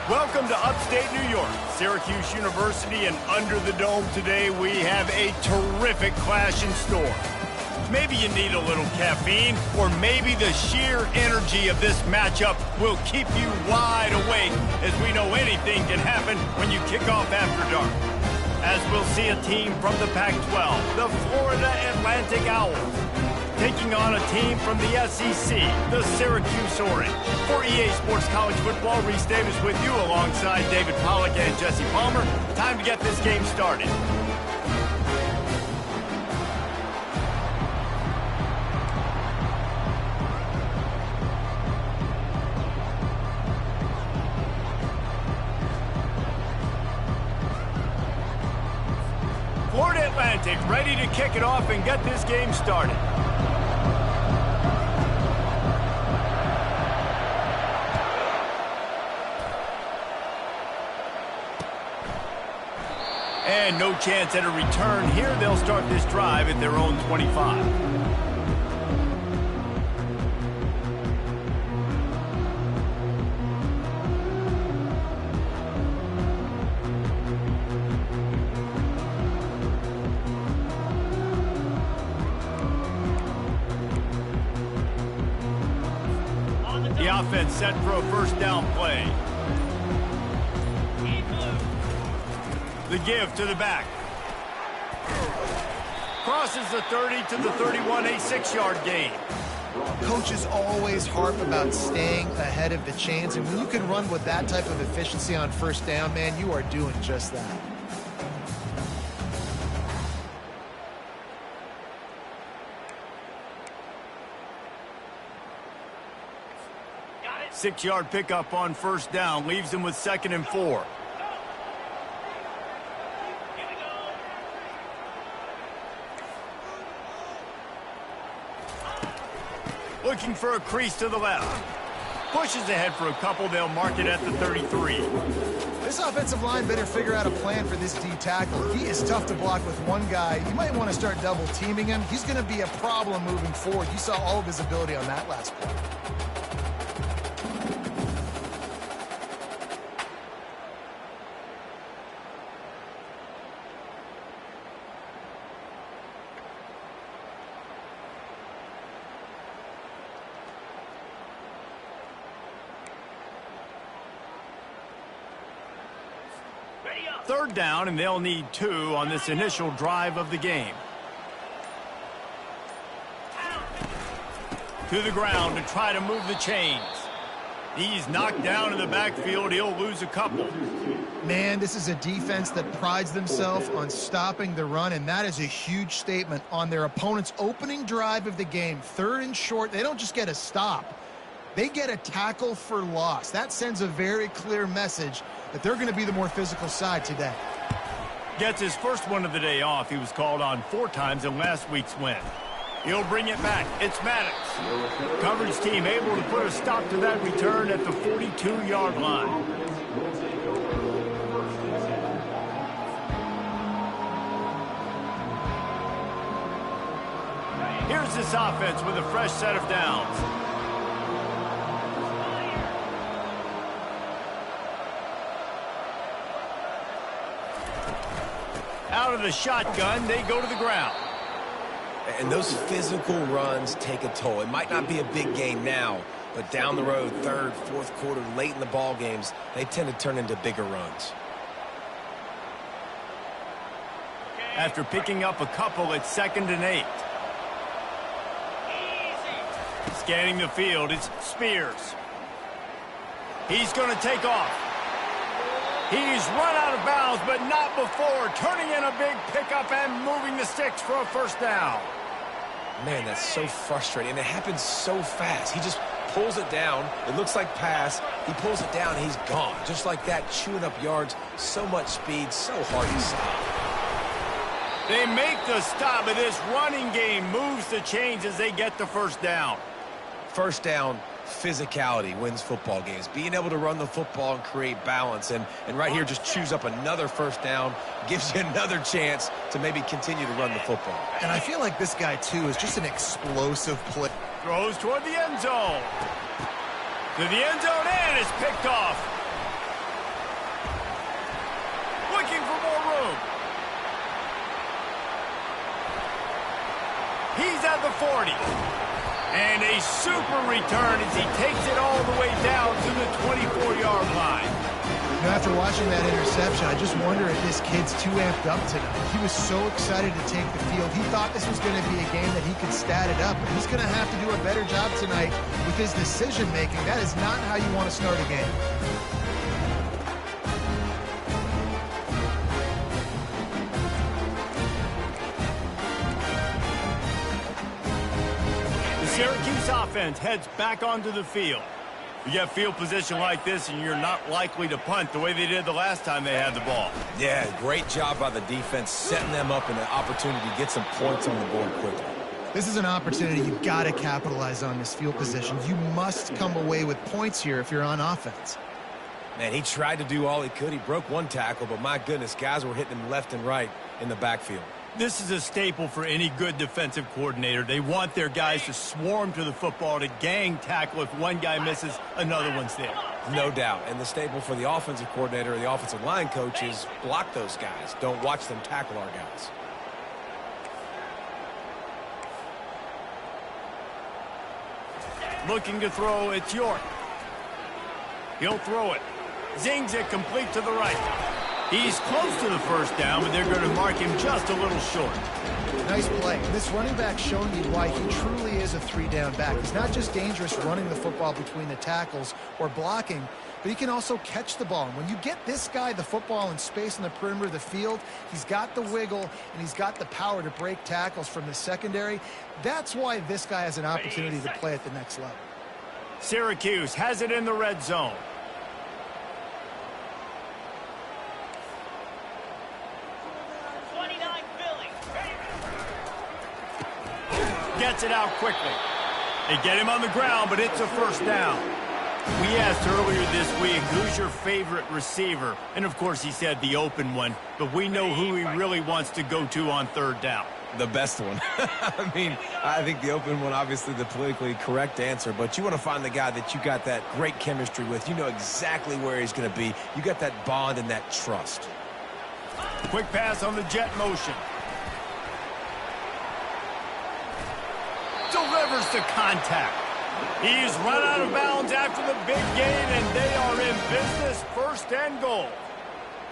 Welcome to upstate New York, Syracuse University, and under the dome today we have a terrific clash in store. Maybe you need a little caffeine, or maybe the sheer energy of this matchup will keep you wide awake, as we know anything can happen when you kick off after dark. As we'll see a team from the Pac-12, the Florida Atlantic Owls, taking on a team from the SEC, the Syracuse Orange. For EA Sports College Football, Reese Davis with you alongside David Pollack and Jesse Palmer. Time to get this game started. Florida Atlantic ready to kick it off and get this game started. And no chance at a return here. They'll start this drive at their own 25. The offense set for a first down play. The give to the back. Crosses the 30 to the 31, a 6-yard gain. Coaches always harp about staying ahead of the chains, and when you can run with that type of efficiency on first down, man, you are doing just that. Six-yard pickup on first down leaves them with 2nd and 4. Looking for a crease to the left. Pushes ahead for a couple. They'll mark it at the 33. This offensive line better figure out a plan for this D tackle. He is tough to block with one guy. You might want to start double teaming him. He's going to be a problem moving forward. You saw all of his ability on that last play. Third down, and they'll need 2 on this initial drive of the game. To the ground to try to move the chains. He's knocked down in the backfield. He'll lose a couple. Man, this is a defense that prides themselves on stopping the run, and that is a huge statement on their opponent's opening drive of the game. 3rd and short, they don't just get a stop. They get a tackle for loss. That sends a very clear message that they're going to be the more physical side today. Gets his first one of the day off. He was called on 4 times in last week's win. He'll bring it back. It's Maddox. Coverage team able to put a stop to that return at the 42-yard line. Here's this offense with a fresh set of downs. Out of the shotgun, they go to the ground. And those physical runs take a toll. It might not be a big game now, but down the road, 3rd, 4th quarter, late in the ball games, they tend to turn into bigger runs. After picking up a couple, it's 2nd and 8. Scanning the field, it's Spears. He's going to take off. He's run out of bounds, but not before turning in a big pickup and moving the sticks for a first down. Man, that's so frustrating, and it happens so fast. He just pulls it down. It looks like pass. He pulls it down, and he's gone. Just like that, chewing up yards. So much speed, so hard to stop. They make the stop, but this running game moves the chains as they get the first down. First down, physicality wins football games. Being able to run the football and create balance, and right here just chews up another first down, gives you another chance to maybe continue to run the football. And I feel like this guy, too, is just an explosive play. Throws toward the end zone. To the end zone, and it's picked off. looking for more room. He's at the 40. And a super return as he takes it all the way down to the 24-yard line. You know, after watching that interception, I just wonder if this kid's too amped up tonight. He was so excited to take the field. He thought this was going to be a game that he could stat it up, but he's going to have to do a better job tonight with his decision-making. That is not how you want to start a game. Syracuse offense heads back onto the field. You get field position like this, and you're not likely to punt the way they did the last time they had the ball. Yeah, great job by the defense, setting them up in an opportunity to get some points on the board quickly. This is an opportunity you've got to capitalize on, this field position. You must come away with points here if you're on offense. Man, he tried to do all he could. He broke one tackle, but my goodness, guys were hitting him left and right in the backfield. This is a staple for any good defensive coordinator. They want their guys to swarm to the football, to gang tackle. If one guy misses, another one's there. No doubt. And the staple for the offensive coordinator or the offensive line coach is block those guys. Don't watch them tackle our guys. Looking to throw, it's York. He'll throw it. Zings it complete to the right. He's close to the first down, but they're going to mark him just a little short. Nice play. This running back showing you why he truly is a three-down back. He's not just dangerous running the football between the tackles or blocking, but he can also catch the ball. And when you get this guy the football in space in the perimeter of the field, he's got the wiggle and he's got the power to break tackles from the secondary. That's why this guy has an opportunity to play at the next level. Syracuse has it in the red zone. Gets it out quickly. They get him on the ground, but it's a first down. We asked earlier this week, who's your favorite receiver? And, of course, he said the open one, but we know who he really wants to go to on third down. The best one. I mean, I think the open one, obviously the politically correct answer, but you want to find the guy that you got that great chemistry with. You know exactly where he's going to be. You got that bond and that trust. Quick pass on the jet motion. Delivers the contact. He's run out of bounds after the big gain, and they are in business, first and goal.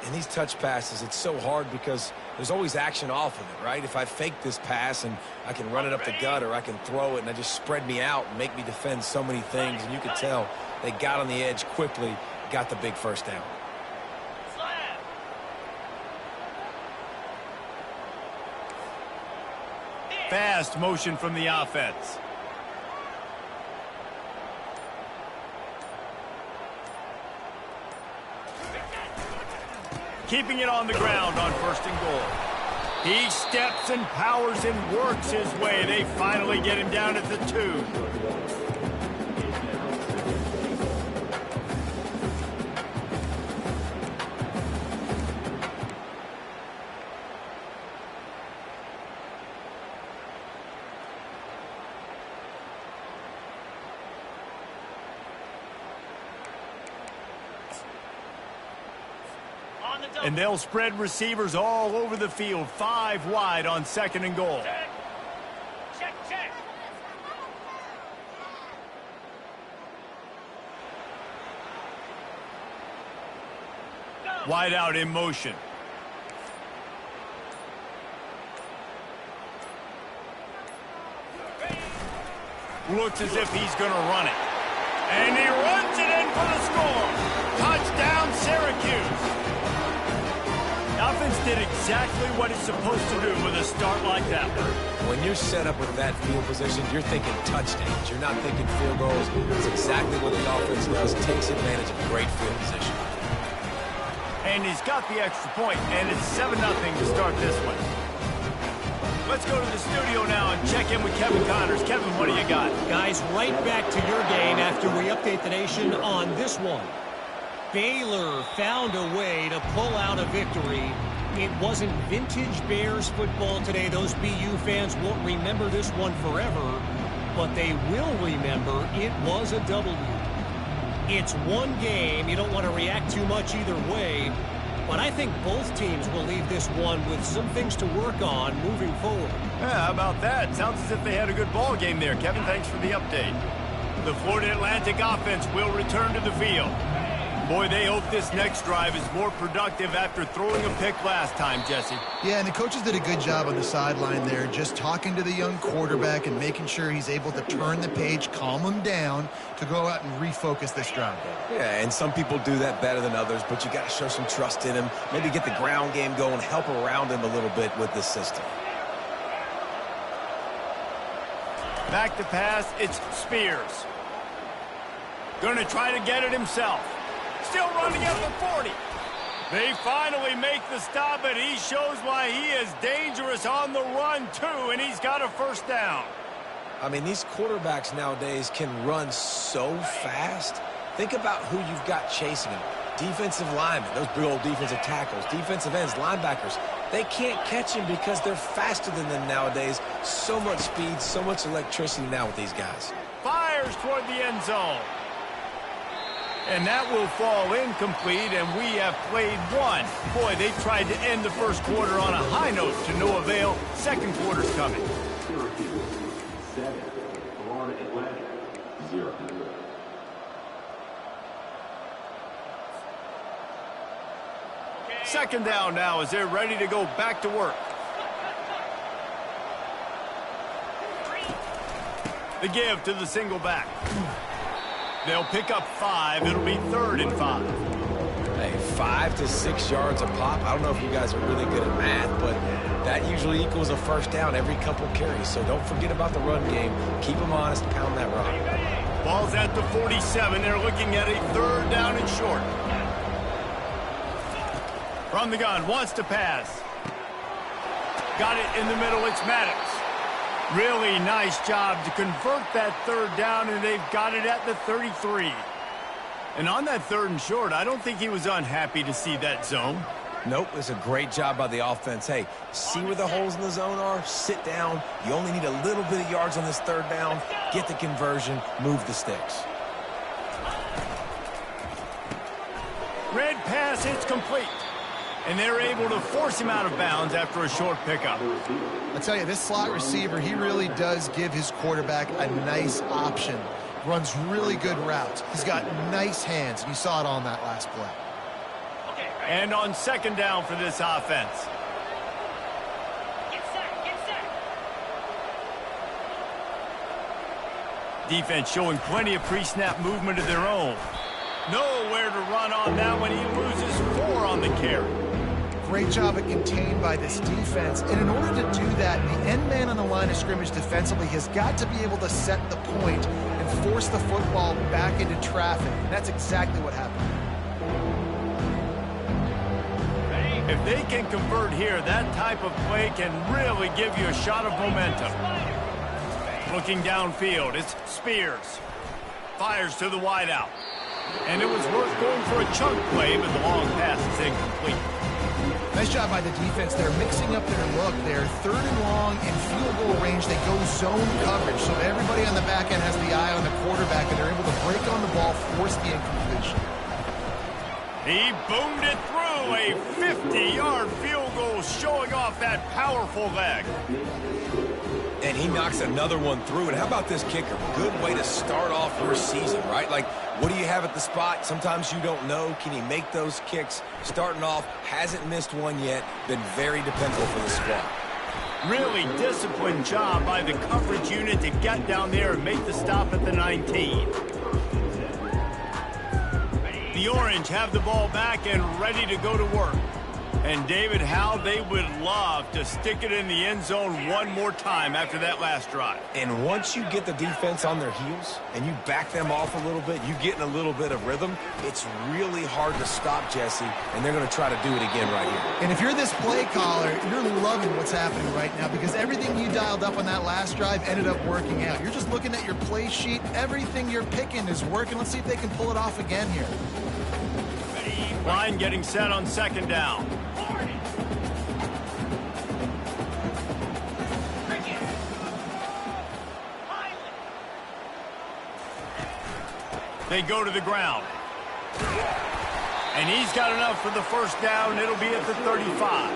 And these touch passes, it's so hard because there's always action off of it, right? If I fake this pass and I can run it up the gut or I can throw it and I just spread me out and make me defend so many things, and you could tell they got on the edge quickly, got the big first down. Fast motion from the offense. Keeping it on the ground on first and goal. He steps and powers and works his way. They finally get him down at the 2. And they'll spread receivers all over the field, 5 wide on second and goal. Check. Wide out in motion. Looks as if he's going to run it. And he runs it in for the score. Touchdown, Syracuse. The offense did exactly what it's supposed to do with a start like that. When you're set up with that field position, you're thinking touchdowns. You're not thinking field goals. It's exactly what the offense does. Takes advantage of great field position. And he's got the extra point, and it's 7-0 to start this one. Let's go to the studio now and check in with Kevin Connors. Kevin, what do you got? Guys, right back to your game after we update the nation on this one. Baylor found a way to pull out a victory. It wasn't vintage Bears football today. Those BU fans won't remember this one forever, but they will remember it was a W. It's one game. You don't want to react too much either way, But I think both teams will leave this one with some things to work on moving forward. Yeah, how about that? Sounds as if they had a good ball game there. Kevin, thanks for the update. The Florida Atlantic offense will return to the field. Boy, they hope this next drive is more productive after throwing a pick last time, Jesse. Yeah, and the coaches did a good job on the sideline there, just talking to the young quarterback and making sure he's able to turn the page, calm him down to go out and refocus this drive. Yeah, and some people do that better than others, but you got to show some trust in him. Maybe get the ground game going, help around him a little bit with this system. Back to pass, it's Spears. Going to try to get it himself. Still running at the 40. They finally make the stop, but he shows why he is dangerous on the run, too, and he's got a first down. I mean, these quarterbacks nowadays can run so fast. Think about who you've got chasing them. Defensive linemen, those big old defensive tackles, defensive ends, linebackers. They can't catch him because they're faster than them nowadays. So much speed, so much electricity now with these guys. Fires toward the end zone. And that will fall incomplete, and we have played one. Boy, they tried to end the first quarter on a high note to no avail. Second quarter's coming. Syracuse 7, Florida Atlantic 0. Second down now as they're ready to go back to work. The give to the single back. They'll pick up 5. It'll be 3rd and 5. Hey, 5 to 6 yards a pop. I don't know if you guys are really good at math, but that usually equals a first down every couple carries. So don't forget about the run game. Keep them honest, pound that rock. Ball's at the 47. They're looking at a 3rd down and short. From the gun, wants to pass. Got it in the middle. It's Maddox. Really nice job to convert that 3rd down, and they've got it at the 33. And on that 3rd and short, I don't think he was unhappy to see that zone. Nope, it's a great job by the offense. Hey, see where the holes in the zone are? Sit down. You only need a little bit of yards on this 3rd down. Get the conversion. Move the sticks. Red pass, it's complete. And they're able to force him out of bounds after a short pickup. I tell you, this slot receiver, he really does give his quarterback a nice option. Runs really good routes. He's got nice hands, and you saw it on that last play. And on second down for this offense. Get set. Defense showing plenty of pre-snap movement of their own. Nowhere to run on that one. He loses 4 on the carry. Great job at contained by this defense. And in order to do that, the end man on the line of scrimmage defensively has got to be able to set the point and force the football back into traffic. And that's exactly what happened. If they can convert here, that type of play can really give you a shot of momentum. Looking downfield, it's Spears. Fires to the wideout. And it was worth going for a chunk play, but the long pass is incomplete. Nice job by the defense. They're mixing up their look. They're 3rd and long in field goal range. They go zone coverage, so everybody on the back end has the eye on the quarterback, and they're able to break on the ball, force the incompletion. He boomed it through. A 50-yard field goal showing off that powerful leg. And he knocks another one through. And how about this kicker? Good way to start off your season, right? Like, what do you have at the spot? Sometimes you don't know. Can he make those kicks? Starting off, hasn't missed one yet. Been very dependable for the squad. Really disciplined job by the coverage unit to get down there and make the stop at the 19. The Orange have the ball back and ready to go to work. And David, how they would love to stick it in the end zone one more time after that last drive. And once you get the defense on their heels and you back them off a little bit, you get in a little bit of rhythm, it's really hard to stop, Jesse, and they're going to try to do it again right here. And if you're this play caller, you're loving what's happening right now because everything you dialed up on that last drive ended up working out. You're just looking at your play sheet. Everything you're picking is working. Let's see if they can pull it off again here. Line getting set on second down. They go to the ground. And he's got enough for the first down. It'll be at the 35.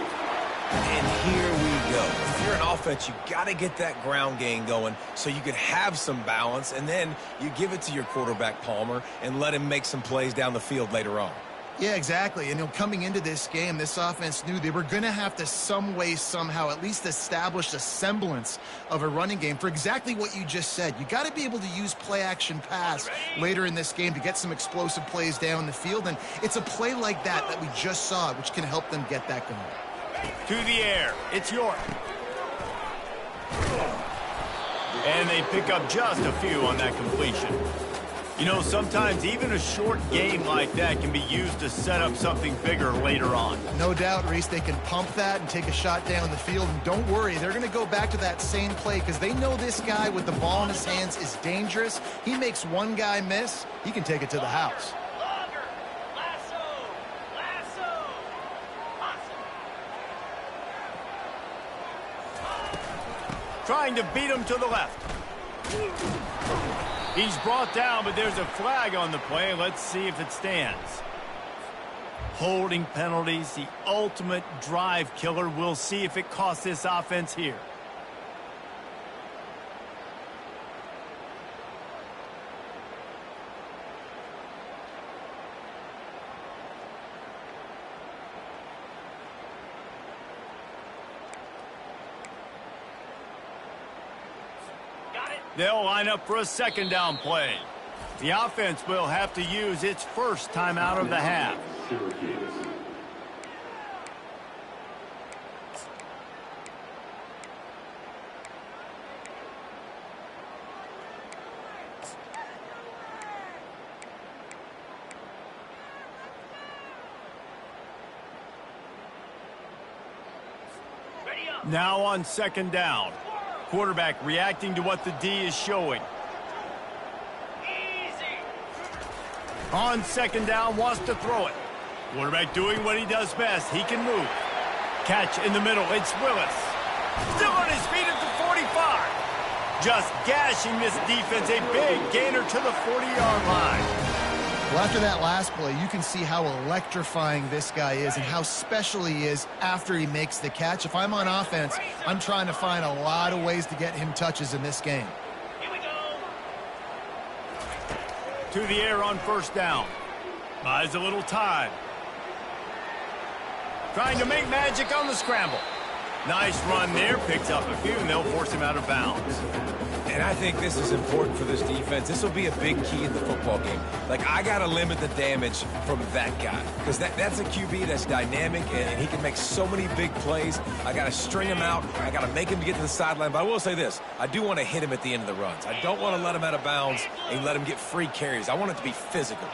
And here we go. If you're an offense, you got to get that ground game going so you can have some balance, and then you give it to your quarterback, Palmer, and let him make some plays down the field later on. Yeah, exactly. And coming into this game, this offense knew they were going to have to some way, somehow, at least establish a semblance of a running game for exactly what you just said. You got to be able to use play-action pass later in this game to get some explosive plays down the field. And it's a play like that we just saw, which can help them get that going. To the air, it's York. And they pick up just a few on that completion. You know, sometimes even a short game like that can be used to set up something bigger later on. No doubt, Reese, they can pump that and take a shot down the field. And don't worry, they're going to go back to that same play because they know this guy with the ball in his hands is dangerous. He makes one guy miss, he can take it to the house. Trying to beat him to the left. He's brought down, but there's a flag on the play. Let's see if it stands. Holding penalties, the ultimate drive killer. We'll see if it costs this offense here. They'll line up for a second down play. The offense will have to use its first timeout of the half. Syracuse. Now on second down. Quarterback reacting to what the D is showing. Easy. On second down, wants to throw it. Quarterback doing what he does best. He can move. Catch in the middle. It's Willis. Still on his feet at the 45. Just gashing this defense. A big gainer to the 40-yard line. Well, after that last play, you can see how electrifying this guy is and how special he is after he makes the catch. If I'm on offense, I'm trying to find a lot of ways to get him touches in this game. Here we go. To the air on first down. Buys a little time. Trying to make magic on the scramble. Nice run there. Picks up a few, and they'll force him out of bounds. And I think this is important for this defense. This will be a big key in the football game. Like, I got to limit the damage from that guy because that's a QB that's dynamic, and he can make so many big plays. I got to string him out. I got to make him get to the sideline. But I will say this. I do want to hit him at the end of the runs. I don't want to let him out of bounds and let him get free carries. I want it to be physical.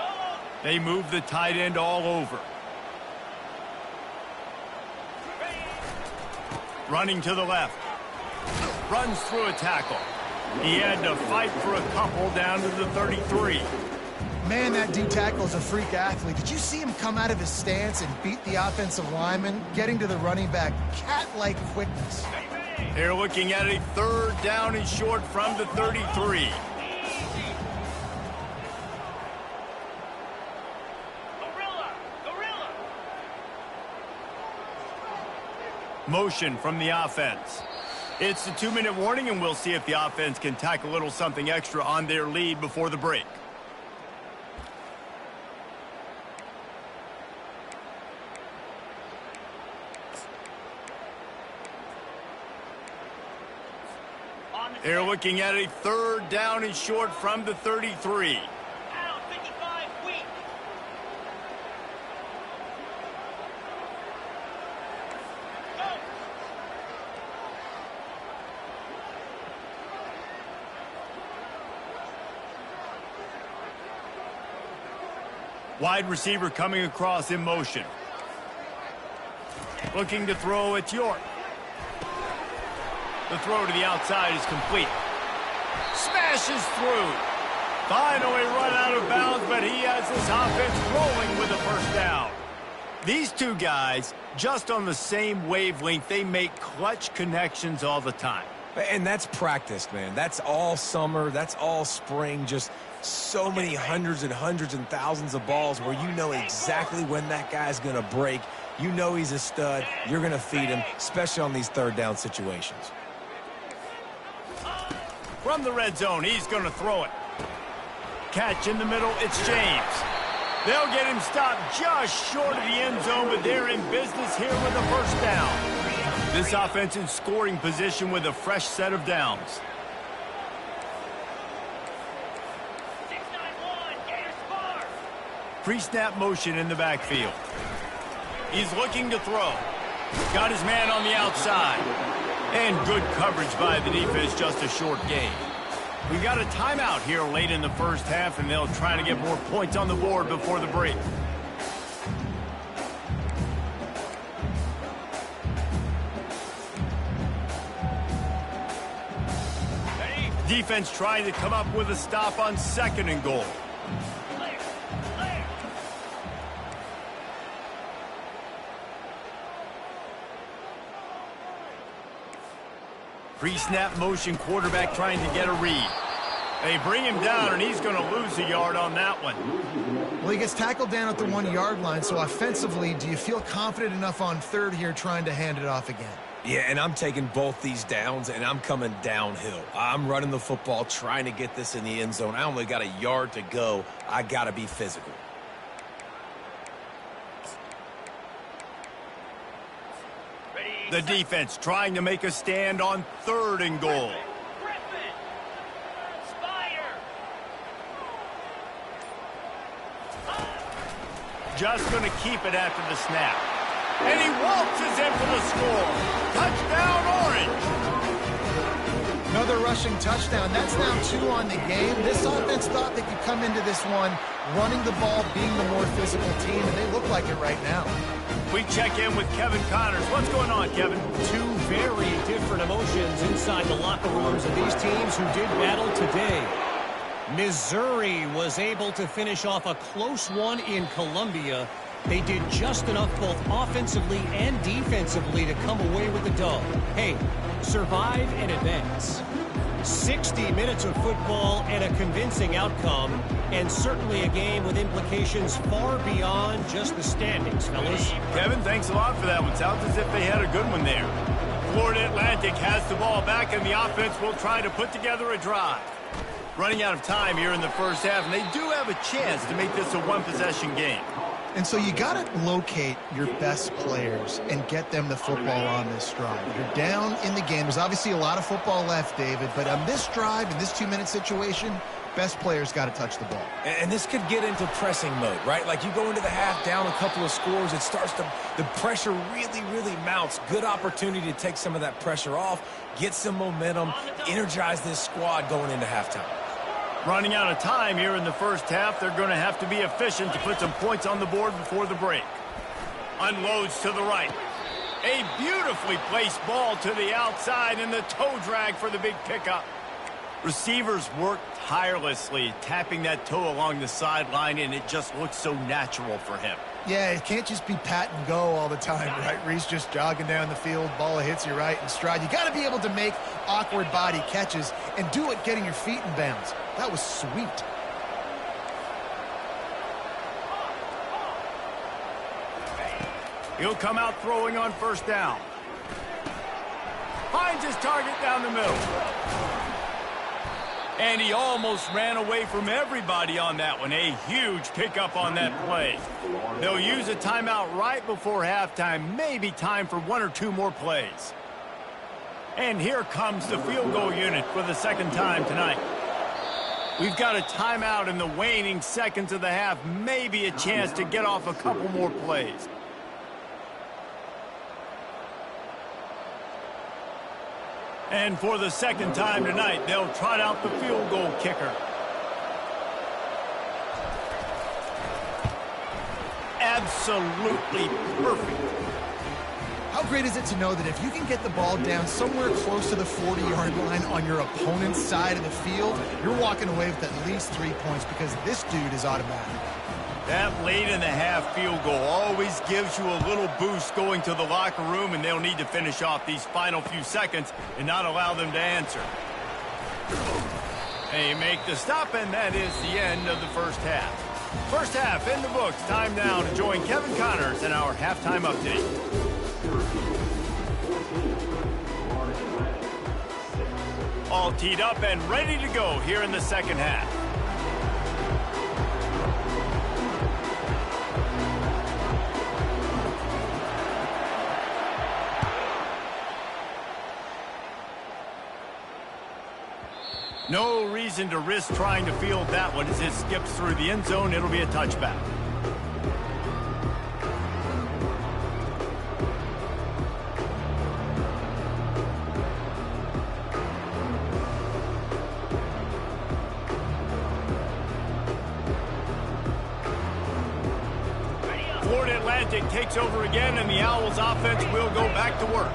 They move the tight end all over. Running to the left. Runs through a tackle. He had to fight for a couple down to the 33. Man, that D tackle is a freak athlete. Did you see him come out of his stance and beat the offensive lineman, getting to the running back? Cat-like quickness. They're looking at a third down and short from the 33. Gorilla. Motion from the offense. It's the 2-minute warning, and we'll see if the offense can tack a little something extra on their lead before the break. They're looking at a third down and short from the 33. Out, 55, weak. Go. Wide receiver coming across in motion. Looking to throw, it's York. The throw to the outside is complete. Smashes through. Finally run out of bounds, but he has his offense rolling with a first down. These two guys, just on the same wavelength, they make clutch connections all the time. And that's practice, man. That's all summer. That's all spring. Just so many hundreds and thousands of balls where you know exactly when that guy's going to break. You know he's a stud. You're going to feed him, especially on these third down situations. From the red zone, he's going to throw it. Catch in the middle, it's James. They'll get him stopped just short of the end zone, but they're in business here with a first down. This offense in scoring position with a fresh set of downs. 6-9-1, Gators far. Pre-snap motion in the backfield. He's looking to throw. Got his man on the outside. And good coverage by the defense, just a short gain. We got a timeout here late in the first half, and they'll try to get more points on the board before the break. Defense trying to come up with a stop on 2nd and goal. Pre-snap motion, quarterback trying to get a read. They bring him down, and he's going to lose a yard on that one. Well, he gets tackled down at the 1-yard line, so offensively, do you feel confident enough on 3rd here trying to hand it off again? Yeah, and I'm taking both these downs, and I'm coming downhill. I'm running the football, trying to get this in the end zone. I only got a yard to go. I got to be physical. The defense trying to make a stand on 3rd and goal. Griffin. Spire. Just going to keep it after the snap. And he waltzes in for the score. Touchdown, Orange. Another rushing touchdown. That's now 2 on the game. This offense thought they could come into this one running the ball, being the more physical team, and they look like it right now. We check in with Kevin Connors. What's going on, Kevin? 2 very different emotions inside the locker rooms of these teams who did battle today. Missouri was able to finish off a close one in Columbia. They did just enough both offensively and defensively to come away with the dub. Hey, survive and advance. 60 minutes of football and a convincing outcome, and certainly a game with implications far beyond just the standings, fellas. Kevin, thanks a lot for that one. Sounds as if they had a good one there. Florida Atlantic has the ball back, and the offense will try to put together a drive. Running out of time here in the first half, and they do have a chance to make this a one-possession game. And so you got to locate your best players and get them the football on this drive. You're down in the game. There's obviously a lot of football left, David, but on this drive, in this 2-minute situation, best players got to touch the ball. And this could get into pressing mode, right? Like you go into the half down a couple of scores, it starts to, the pressure really mounts. Good opportunity to take some of that pressure off, get some momentum, energize this squad going into halftime. Running out of time here in the first half, they're going to have to be efficient to put some points on the board before the break. Unloads to the right. A beautifully placed ball to the outside, and the toe drag for the big pickup. Receivers work tirelessly, tapping that toe along the sideline, and it just looks so natural for him. Yeah, it can't just be pat and go all the time, right? Reese just jogging down the field, ball hits you right in stride. You got to be able to make awkward body catches and do it getting your feet in bounds. That was sweet. He'll come out throwing on first down. Finds his target down the middle. And he almost ran away from everybody on that one. A huge pickup on that play. They'll use a timeout right before halftime. Maybe time for 1 or 2 more plays. And here comes the field goal unit for the second time tonight. We've got a timeout in the waning seconds of the half. Maybe a chance to get off a couple more plays. And for the second time tonight, they'll trot out the field goal kicker. Absolutely perfect. How great is it to know that if you can get the ball down somewhere close to the 40-yard line on your opponent's side of the field, you're walking away with at least 3 points because this dude is automatic. That late in the half field goal always gives you a little boost going to the locker room, and they'll need to finish off these final few seconds and not allow them to answer. They make the stop, and that is the end of the first half. First half in the books. Time now to join Kevin Connors in our halftime update. All teed up and ready to go here in the second half. No reason to risk trying to field that one as it skips through the end zone. It'll be a touchback. Florida Atlantic takes over again, and the Owls offense will go back to work.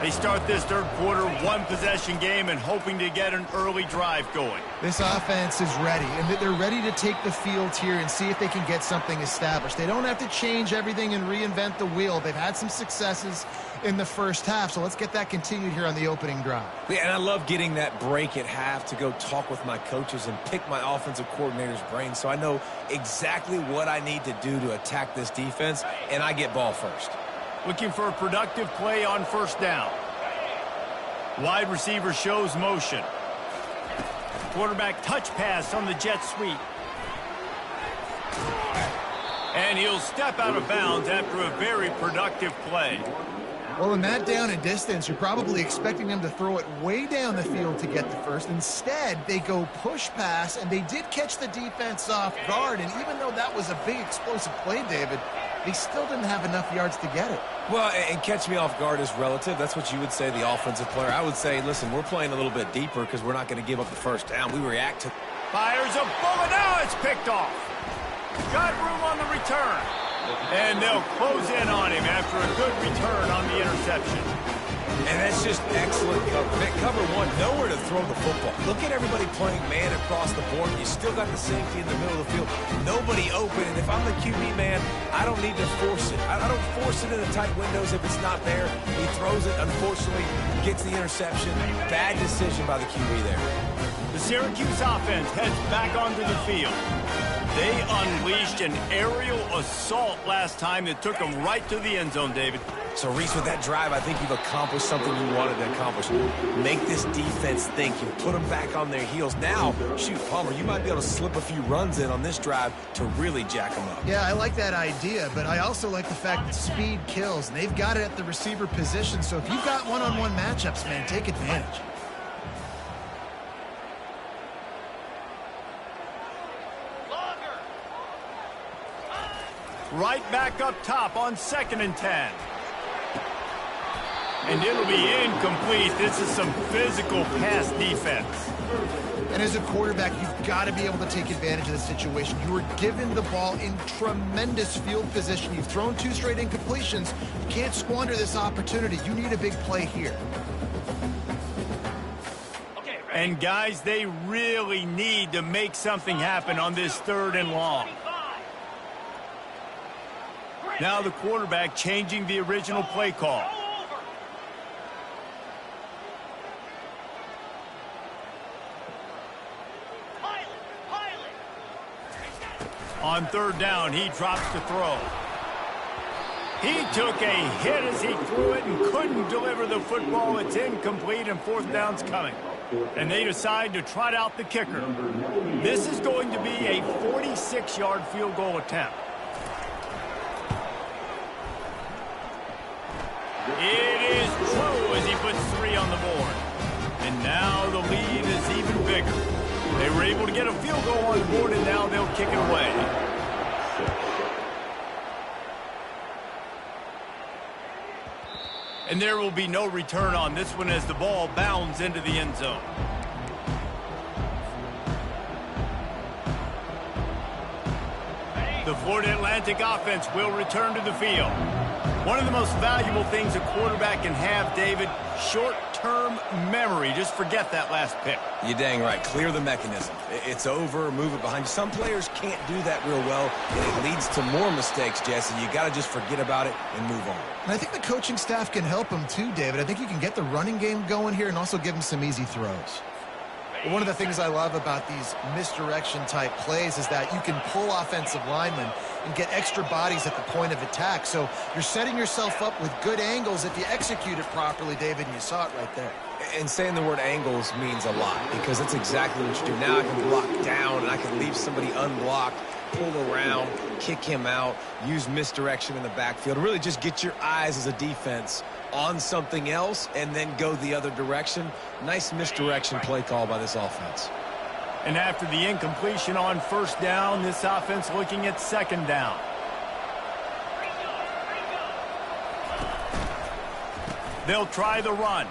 They start this third quarter one-possession game and hoping to get an early drive going. This offense is ready, and they're ready to take the field here and see if they can get something established. They don't have to change everything and reinvent the wheel. They've had some successes in the first half, so let's get that continued here on the opening drive. Yeah, and I love getting that break at half to go talk with my coaches and pick my offensive coordinator's brain so I know exactly what I need to do to attack this defense, and I get ball first. Looking for a productive play on first down. Wide receiver shows motion. Quarterback touch pass on the jet sweep. And he'll step out of bounds after a very productive play. Well, in that down and distance, you're probably expecting them to throw it way down the field to get the first. Instead, they go push pass, and they did catch the defense off guard. And even though that was a big explosive play, David, they still didn't have enough yards to get it. Well, and catch me off guard is relative. That's what you would say, the offensive player. I would say, listen, we're playing a little bit deeper because we're not going to give up the first down. We react to... Fires a bullet. Now it's picked off. Got room on the return. And they'll close in on him after a good return on the interception. And that's just excellent cover. Cover one, nowhere to throw the football. Look at everybody playing man across the board. You still got the safety in the middle of the field. Nobody open. And if I'm the QB man, I don't need to force it. I don't force it in the tight windows if it's not there. He throws it, unfortunately, gets the interception. Bad decision by the QB there. The Syracuse offense heads back onto the field. They unleashed an aerial assault last time that took them right to the end zone, David. So, Reese, with that drive, I think you've accomplished something you wanted to accomplish. Make this defense think. You put them back on their heels. Now, shoot, Palmer, you might be able to slip a few runs in on this drive to really jack them up. Yeah, I like that idea, but I also like the fact that speed kills. And they've got it at the receiver position, so if you've got one-on-one matchups, man, take advantage. Right back up top on 2nd and 10. And it'll be incomplete. This is some physical pass defense. And as a quarterback, you've got to be able to take advantage of the situation. You were given the ball in tremendous field position. You've thrown 2 straight incompletions. You can't squander this opportunity. You need a big play here. And, guys, they really need to make something happen on this 3rd and long. Now the quarterback changing the original play call. On 3rd down, he drops to throw. He took a hit as he threw it and couldn't deliver the football. It's incomplete, and 4th down's coming. And they decide to trot out the kicker. This is going to be a 46-yard field goal attempt. It is true as he puts 3 on the board. And now the lead is even bigger. They were able to get a field goal on the board, and now they'll kick it away. And there will be no return on this one as the ball bounds into the end zone. The Florida Atlantic offense will return to the field. One of the most valuable things a quarterback can have, David, short-term memory. Just forget that last pick. You're dang right. Clear the mechanism. It's over, move it behind you. Some players can't do that real well, and it leads to more mistakes, Jesse. You got to just forget about it and move on. And I think the coaching staff can help him too, David. I think you can get the running game going here and also give him some easy throws. One of the things I love about these misdirection-type plays is that you can pull offensive linemen and get extra bodies at the point of attack. So you're setting yourself up with good angles if you execute it properly, David, and you saw it right there. And saying the word angles means a lot because that's exactly what you do. Now I can block down, and I can leave somebody unblocked, pull around, kick him out, use misdirection in the backfield. Really just get your eyes as a defense on something else and then go the other direction. Nice misdirection play call by this offense. And after the incompletion on first down, this offense looking at second down. They'll try the run.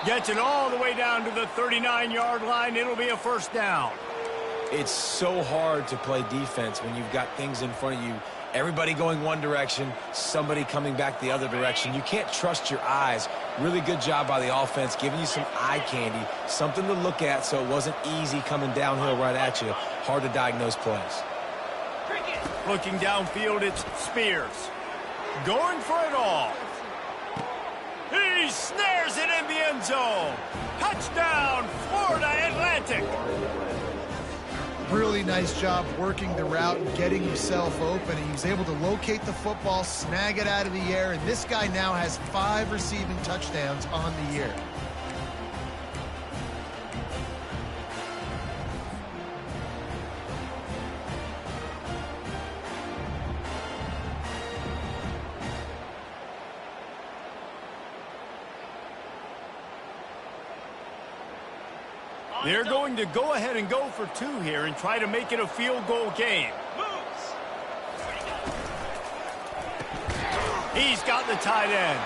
Gets it all the way down to the 39-yard line. It'll be a first down. It's so hard to play defense when you've got things in front of you. Everybody going one direction, somebody coming back the other direction. You can't trust your eyes. Really good job by the offense, giving you some eye candy, something to look at so it wasn't easy coming downhill right at you. Hard to diagnose plays. Looking downfield, it's Spears. Going for it all. He snares it in the end zone. Touchdown, Florida Atlantic. Really nice job working the route and getting himself open. He was able to locate the football, snag it out of the air, and this guy now has 5 receiving touchdowns on the year. They're going to go ahead and go for 2 here and try to make it a field goal game. He's got the tight end.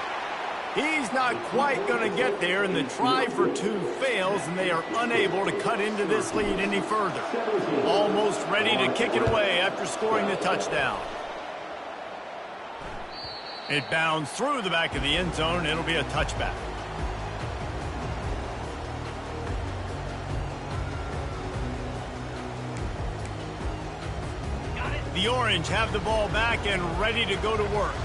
He's not quite going to get there, and the try for 2 fails, and they are unable to cut into this lead any further. Almost ready to kick it away after scoring the touchdown. It bounds through the back of the end zone. It'll be a touchback. The Orange have the ball back and ready to go to work.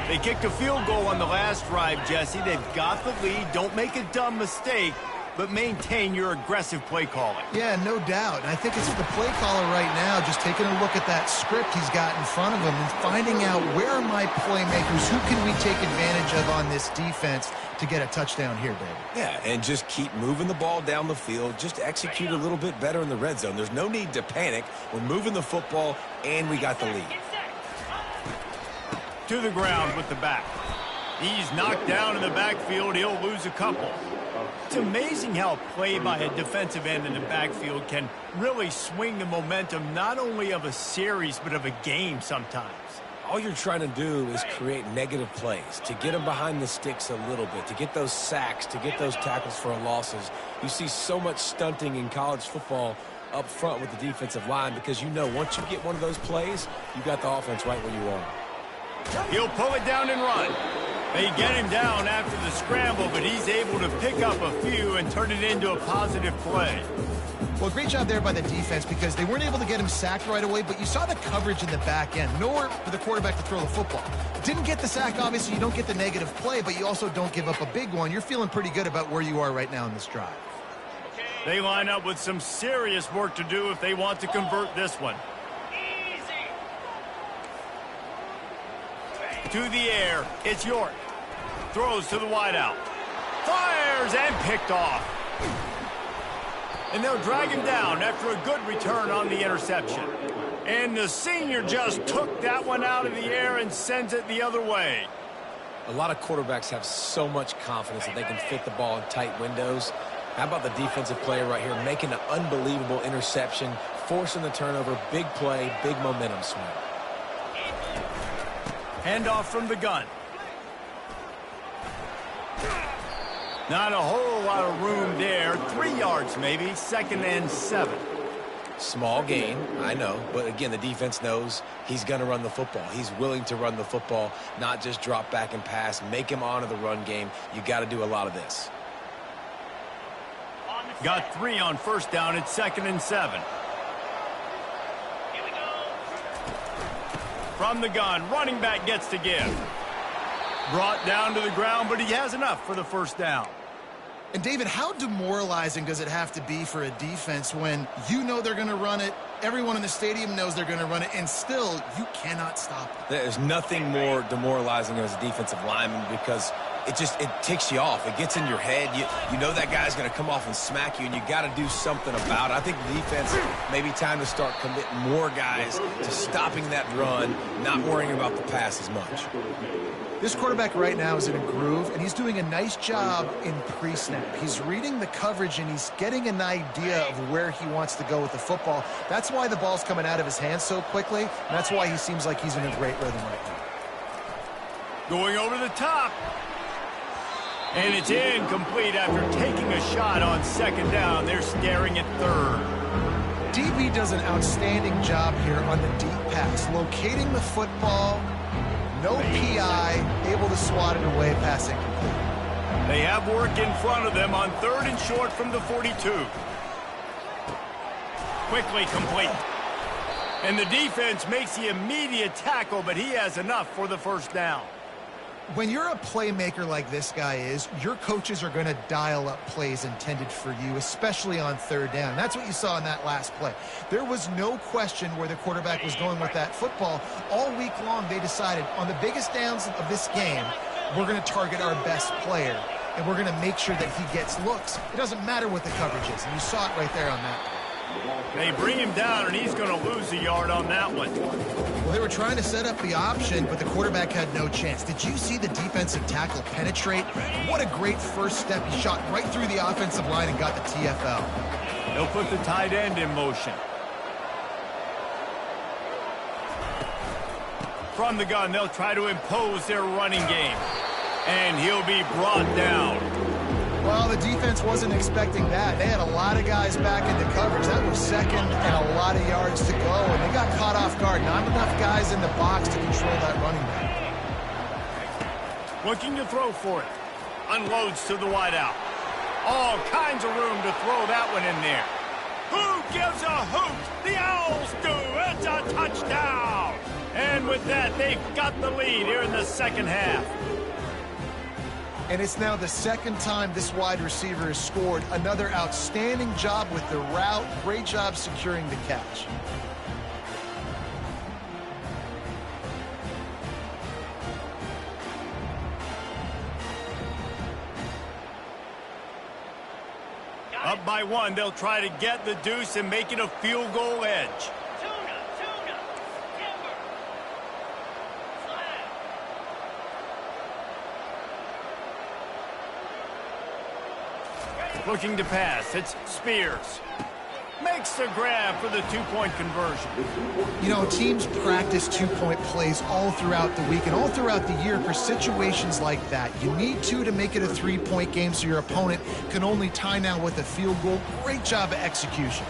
They kicked a field goal on the last drive, Jesse. They've got the lead. Don't make a dumb mistake, but maintain your aggressive play calling. Yeah, no doubt. And I think it's the play caller right now just taking a look at that script he's got in front of him and finding out where are my playmakers, who can we take advantage of on this defense to get a touchdown here, David. Yeah, and just keep moving the ball down the field. Just execute a little bit better in the red zone. There's no need to panic. We're moving the football, and we got the lead. To the ground with the back. He's knocked down in the backfield. He'll lose a couple. It's amazing how play by a defensive end in the backfield can really swing the momentum not only of a series but of a game sometimes. All you're trying to do is create negative plays, to get them behind the sticks a little bit, to get those sacks, to get those tackles for losses. You see so much stunting in college football up front with the defensive line because you know once you get one of those plays, you got the offense right where you want it. He'll pull it down and run. They get him down after the scramble, but he's able to pick up a few and turn it into a positive play. Well, great job there by the defense because they weren't able to get him sacked right away, but you saw the coverage in the back end. Nowhere for the quarterback to throw the football. Didn't get the sack, obviously. You don't get the negative play, but you also don't give up a big one. You're feeling pretty good about where you are right now in this drive. They line up with some serious work to do if they want to convert this one. To the air, it's York. Throws to the wideout. Fires and picked off. And they'll drag him down after a good return on the interception. And the senior just took that one out of the air and sends it the other way. A lot of quarterbacks have so much confidence that they can fit the ball in tight windows. How about the defensive player right here making an unbelievable interception, forcing the turnover, big play, big momentum swing. Handoff from the gun. Not a whole lot of room there. 3 yards maybe. 2nd and 7. Small gain, I know, but again, the defense knows he's going to run the football. He's willing to run the football, not just drop back and pass, make him honor the run game. You got to do a lot of this. Got 3 on first down. It's 2nd and 7. Here we go. From the gun, running back gets to give. Brought down to the ground, but he has enough for the first down. And David, how demoralizing does it have to be for a defense when you know they're going to run it, everyone in the stadium knows they're going to run it, and still you cannot stop it? There's nothing more demoralizing as a defensive lineman because it ticks you off. It gets in your head. You know that guy's going to come off and smack you, and you got to do something about it. I think the defense, maybe time to start committing more guys to stopping that run, not worrying about the pass as much. This quarterback right now is in a groove, and he's doing a nice job in pre-snap. He's reading the coverage, and he's getting an idea of where he wants to go with the football. That's why the ball's coming out of his hands so quickly, and that's why he seems like he's in a great rhythm right now. Going over the top. And it's incomplete after taking a shot on 2nd down. They're staring at 3rd. DB does an outstanding job here on the deep pass, locating the football. No PI, able to swat it away, passing complete. They have work in front of them on 3rd and short from the 42. Quickly complete. And the defense makes the immediate tackle, but he has enough for the first down. When you're a playmaker like this guy is, your coaches are going to dial up plays intended for you, especially on 3rd down. That's what you saw in that last play. There was no question where the quarterback was going with that football. All week long, they decided on the biggest downs of this game, we're going to target our best player, and we're going to make sure that he gets looks. It doesn't matter what the coverage is, and you saw it right there on that play. They bring him down, and he's going to lose a yard on that one. Well, they were trying to set up the option, but the quarterback had no chance. Did you see the defensive tackle penetrate? What a great first step. He shot right through the offensive line and got the TFL. They'll put the tight end in motion. From the gun, they'll try to impose their running game. And he'll be brought down. Well, the defense wasn't expecting that. They had a lot of guys back into coverage. That was 2nd and a lot of yards to go, and they got caught off guard. Not enough guys in the box to control that running back. Looking to throw for it. Unloads to the wideout. All kinds of room to throw that one in there. Who gives a hoot? The Owls do. It's a touchdown. And with that, they've got the lead here in the 2nd half. And it's now the 2nd time this wide receiver has scored. Another outstanding job with the route. Great job securing the catch. Up by 1, they'll try to get the deuce and make it a field goal edge. Tuna, timber, Looking to pass. It's Spears. Makes the grab for the 2-point conversion. You know, teams practice 2-point plays all throughout the week and all throughout the year for situations like that. You need 2 to make it a 3-point game so your opponent can only tie now with a field goal. Great job of execution.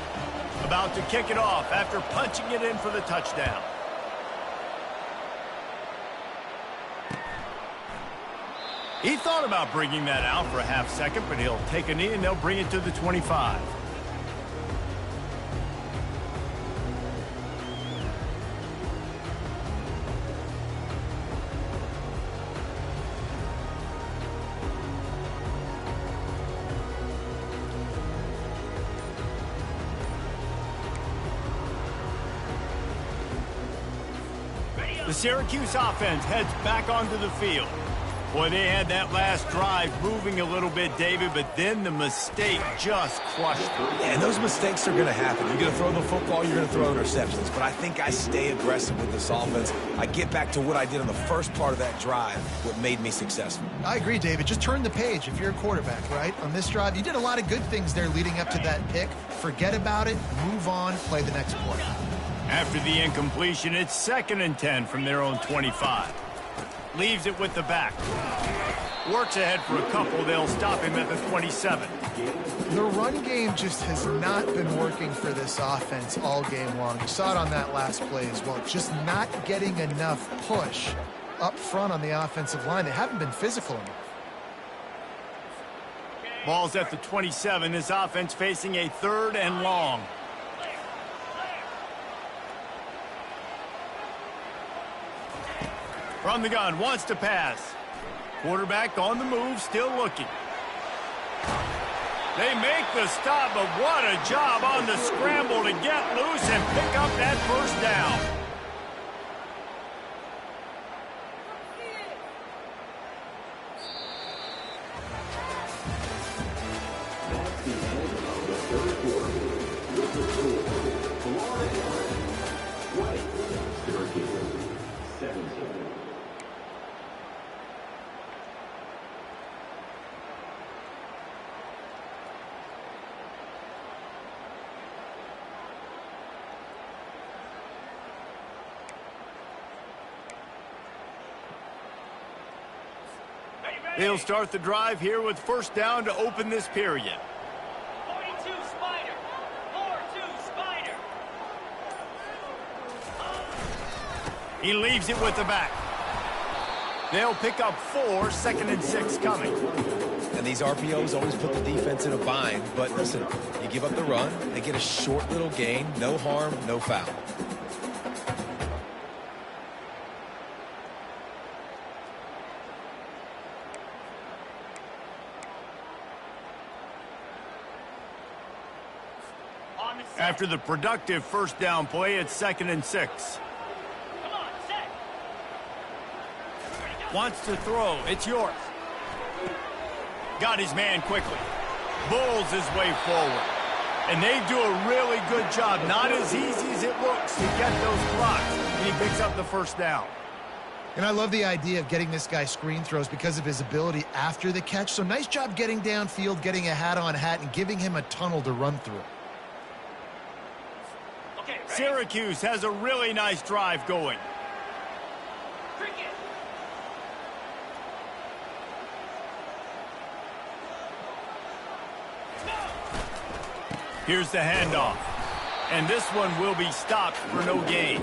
About to kick it off after punching it in for the touchdown. He thought about bringing that out for a half second, but he'll take a knee and they'll bring it to the 25. The Syracuse offense heads back onto the field. Boy, they had that last drive moving a little bit, David, but then the mistake just crushed them. Yeah, and those mistakes are going to happen. You're going to throw the football, you're going to throw interceptions. But I think I stay aggressive with this offense. I get back to what I did on the first part of that drive, what made me successful. I agree, David. Just turn the page if you're a quarterback, right? On this drive, you did a lot of good things there leading up to that pick. Forget about it, move on, play the next play. After the incompletion, it's 2nd and 10 from their own 25. Leaves it with the back. Works ahead for a couple. They'll stop him at the 27. The run game just has not been working for this offense all game long. You saw it on that last play as well. Just not getting enough push up front on the offensive line. They haven't been physical enough. Ball's at the 27. This offense facing a 3rd and long. From the gun, wants to pass. Quarterback on the move, still looking. They make the stop, but what a job on the scramble to get loose and pick up that first down. They'll start the drive here with first down to open this period. 42 Spider. 4-2 Spider. He leaves it with the back. They'll pick up 4, 2nd and 6 coming. And these RPOs always put the defense in a bind. But listen, you give up the run, they get a short little gain, no harm, no foul. After the productive first down play, it's 2nd and 6. Come on, set. Wants to throw. It's yours. Got his man quickly. Bulls his way forward. And they do a really good job. Not as easy as it looks to get those blocks. And he picks up the first down. And I love the idea of getting this guy screen throws because of his ability after the catch. So nice job getting downfield, getting a hat-on-hat, and giving him a tunnel to run through. Syracuse has a really nice drive going. Cricket. Here's the handoff. And this one will be stopped for no gain.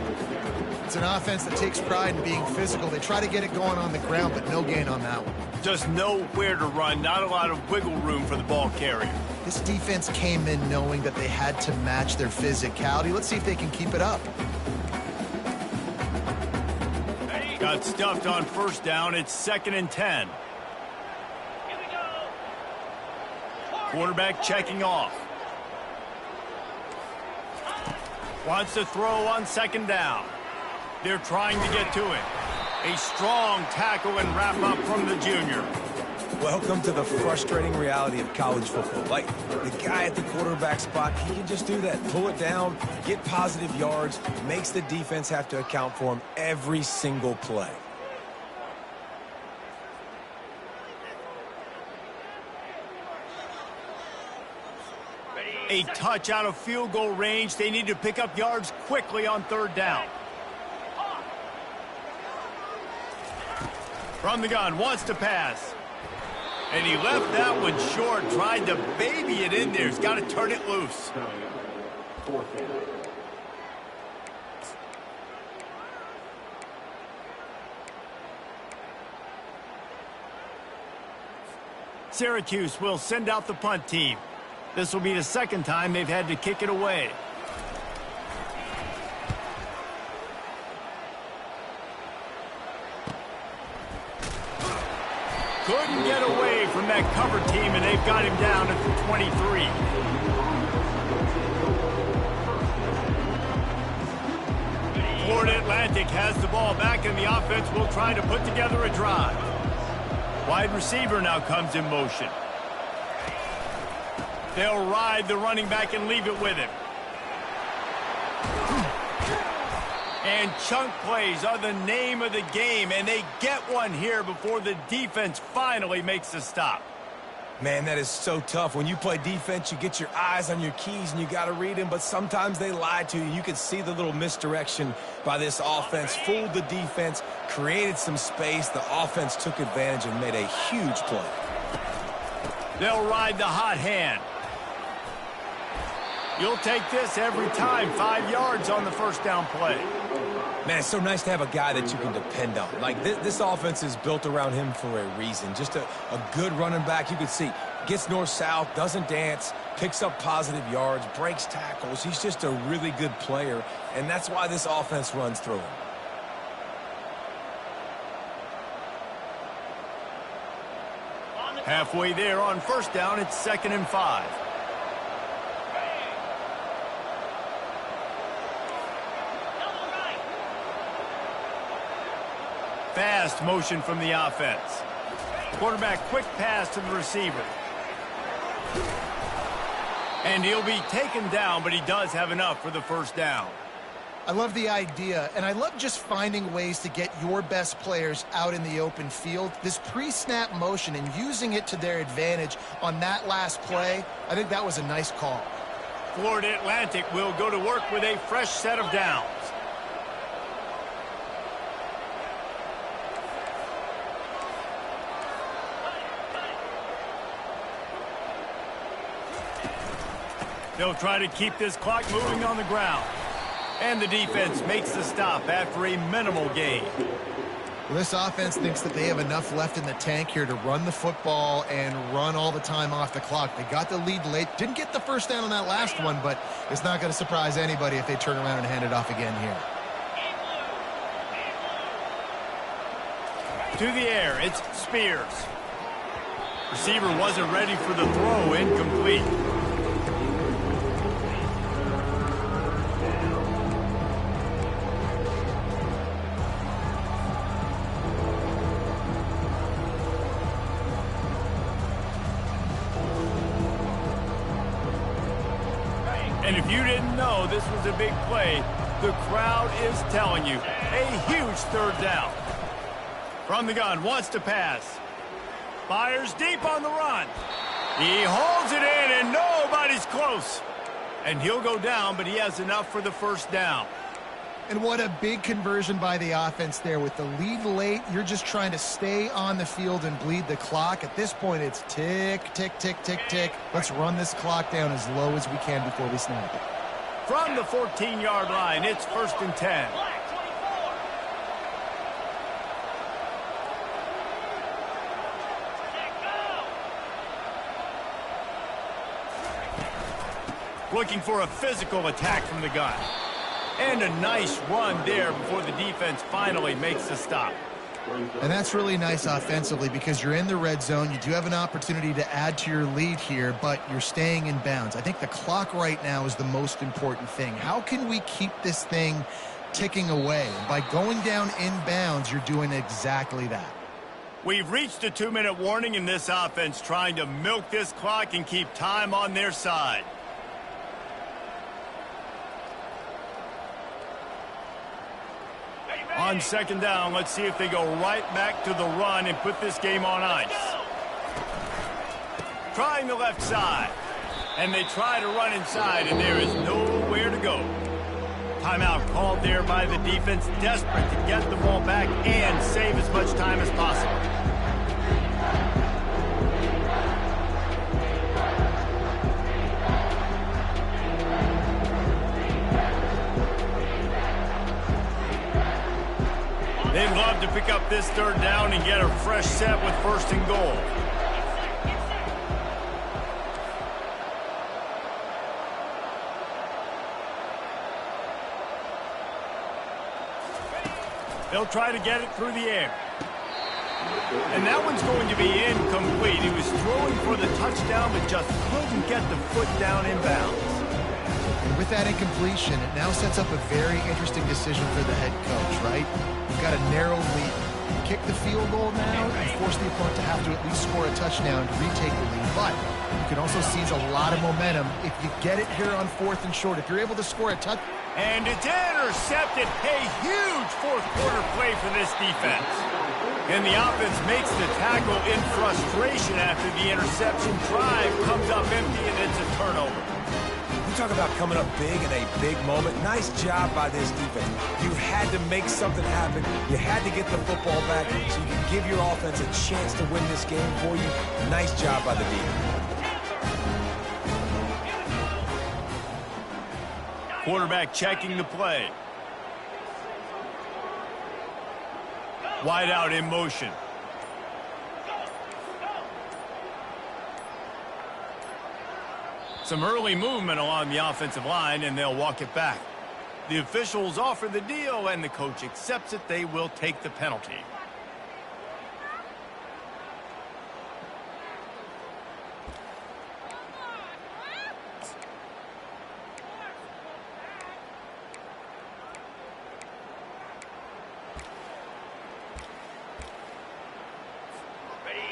It's an offense that takes pride in being physical. They try to get it going on the ground, but no gain on that one. Just nowhere to run. Not a lot of wiggle room for the ball carrier. This defense came in knowing that they had to match their physicality. Let's see if they can keep it up. Got stuffed on first down. It's 2nd and 10. Here we go. Quarterback checking off. Wants to throw on 2nd down. They're trying to get to it. A strong tackle and wrap up from the junior. Welcome to the frustrating reality of college football. Like, the guy at the quarterback spot, he can just do that. Pull it down, get positive yards, makes the defense have to account for him every single play. A touch out of field goal range. They need to pick up yards quickly on 3rd down. From the gun, wants to pass. And he left that one short, tried to baby it in there. He's got to turn it loose. Syracuse will send out the punt team. This will be the 2nd time they've had to kick it away. Couldn't get away from that cover team, and they've got him down at the 23. Florida Atlantic has the ball back, and the offense will try to put together a drive. Wide receiver now comes in motion. They'll ride the running back and leave it with him. And chunk plays are the name of the game, and they get one here before the defense finally makes the stop. Man, that is so tough. When you play defense, you get your eyes on your keys, and you got to read them, but sometimes they lie to you. You can see the little misdirection by this offense, fooled the defense, created some space. The offense took advantage and made a huge play. They'll ride the hot hand. You'll take this every time. 5 yards on the first down play. Man, it's so nice to have a guy that you can depend on. Like, this offense is built around him for a reason. Just a good running back. You can see, gets north-south, doesn't dance, picks up positive yards, breaks tackles. He's just a really good player, and that's why this offense runs through him. Halfway there on first down, it's 2nd and 5. Fast motion from the offense. Quarterback quick pass to the receiver. And he'll be taken down, but he does have enough for the first down. I love the idea, and I love just finding ways to get your best players out in the open field. This pre-snap motion and using it to their advantage on that last play, I think that was a nice call. Florida Atlantic will go to work with a fresh set of downs. They'll try to keep this clock moving on the ground. And the defense makes the stop after a minimal gain. Well, this offense thinks that they have enough left in the tank here to run the football and run all the time off the clock. They got the lead late. Didn't get the first down on that last one, but it's not going to surprise anybody if they turn around and hand it off again here. To the air, it's Spears. Receiver wasn't ready for the throw, incomplete. And if you didn't know this was a big play, the crowd is telling you. A huge third down. From the gun, wants to pass. Fires deep on the run. He holds it in, and nobody's close. And he'll go down, but he has enough for the first down. And what a big conversion by the offense there. With the lead late, you're just trying to stay on the field and bleed the clock. At this point, it's tick, tick, tick, tick, tick. Let's run this clock down as low as we can before we snap it. From the 14-yard line, it's 1st and 10. Looking for a physical attack from the gun. And a nice run there before the defense finally makes the stop. And that's really nice offensively because you're in the red zone. You do have an opportunity to add to your lead here, but you're staying in bounds. I think the clock right now is the most important thing. How can we keep this thing ticking away? And by going down in bounds, you're doing exactly that. We've reached a 2-minute warning in this offense, trying to milk this clock and keep time on their side. On 2nd down, let's see if they go right back to the run and put this game on ice. Trying the left side. And they try to run inside, and there is nowhere to go. Timeout called there by the defense, desperate to get the ball back and save as much time as possible. They'd love to pick up this 3rd down and get a fresh set with 1st and goal. They'll try to get it through the air. And that one's going to be incomplete. He was throwing for the touchdown, but just couldn't get the foot down in bounds. And with that incompletion, it now sets up a very interesting decision for the head coach, right? You've got a narrow lead. Kick the field goal now and force the opponent to have to at least score a touchdown to retake the lead. But you can also seize a lot of momentum if you get it here on 4th and short. If you're able to score a touchdown. And it's intercepted. A huge 4th quarter play for this defense. And the offense makes the tackle in frustration after the interception. Drive comes up empty, and it's a turnover. You talk about coming up big in a big moment. Nice job by this defense. You had to make something happen. You had to get the football back so you can give your offense a chance to win this game for you. Nice job by the defense. Quarterback checking the play. Wide out in motion. Some early movement along the offensive line, and they'll walk it back. The officials offer the deal, and the coach accepts it. They will take the penalty.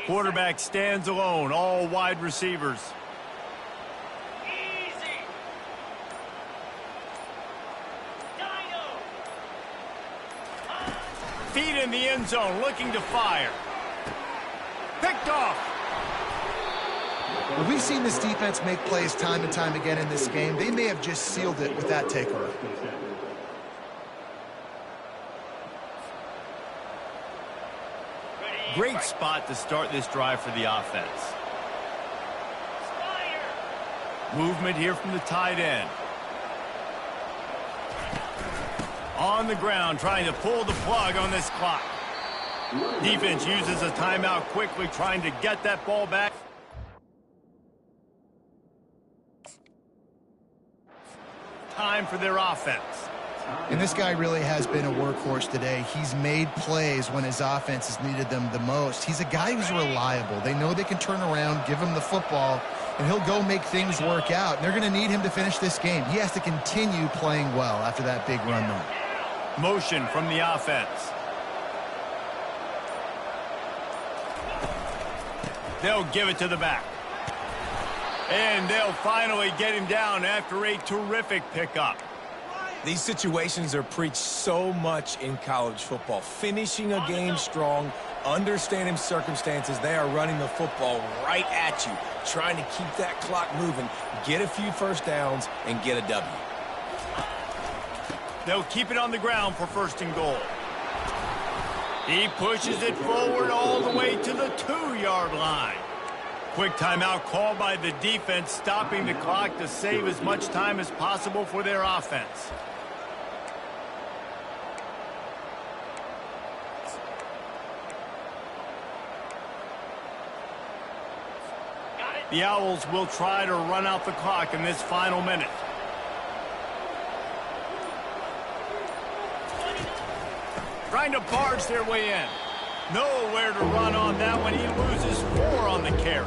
Quarterback stands alone, all wide receivers. Easy. Dino. Feet in the end zone, looking to fire. Picked off. Well, we've seen this defense make plays time and time again in this game. They may have just sealed it with that takeaway. Great spot to start this drive for the offense. Spider. Movement here from the tight end. On the ground, trying to pull the plug on this clock. Defense uses a timeout quickly, trying to get that ball back. Time for their offense. And this guy really has been a workhorse today. He's made plays when his offense has needed them the most. He's a guy who's reliable. They know they can turn around, give him the football, and he'll go make things work out. And they're going to need him to finish this game. He has to continue playing well after that big run there. Motion from the offense. They'll give it to the back. And they'll finally get him down after a terrific pickup. These situations are preached so much in college football. Finishing a game strong, understanding circumstances. They are running the football right at you, trying to keep that clock moving, get a few first downs, and get a W. They'll keep it on the ground for 1st and goal. He pushes it forward all the way to the 2-yard line. Quick timeout called by the defense, stopping the clock to save as much time as possible for their offense. The Owls will try to run out the clock in this final minute. Trying to barge their way in. Nowhere to run on that one. He loses 4 on the carry.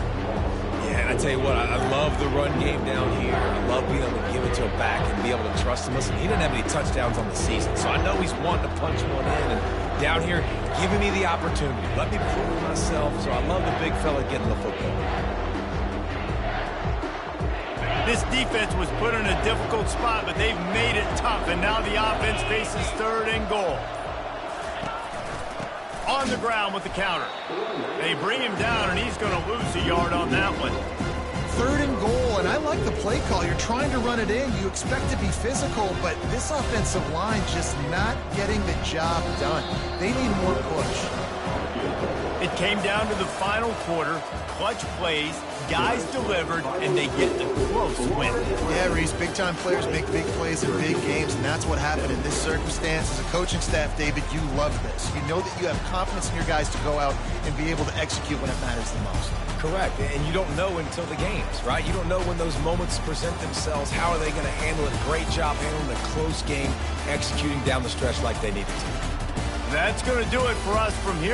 Yeah, and I tell you what, I love the run game down here. I love being able to give it to him back and be able to trust him. Listen, he didn't have any touchdowns on the season, so I know he's wanting to punch one in. And down here, giving me the opportunity. Let me prove myself, so I love the big fella getting the football. This defense was put in a difficult spot, but they've made it tough, and now the offense faces 3rd and goal. On the ground with the counter. They bring him down, and he's going to lose a yard on that one. 3rd and goal, and I like the play call. You're trying to run it in. You expect to be physical, but this offensive line just not getting the job done. They need more push. It came down to the final quarter. Clutch plays, guys delivered, and they get the close win. Yeah, Reese, big-time players make big plays in big games, and that's what happened in this circumstance. As a coaching staff, David, you love this. You know that you have confidence in your guys to go out and be able to execute when it matters the most. Correct, and you don't know until the games, right? You don't know when those moments present themselves. How are they going to handle it? Great job handling a close game, executing down the stretch like they needed to. That's going to do it for us from here.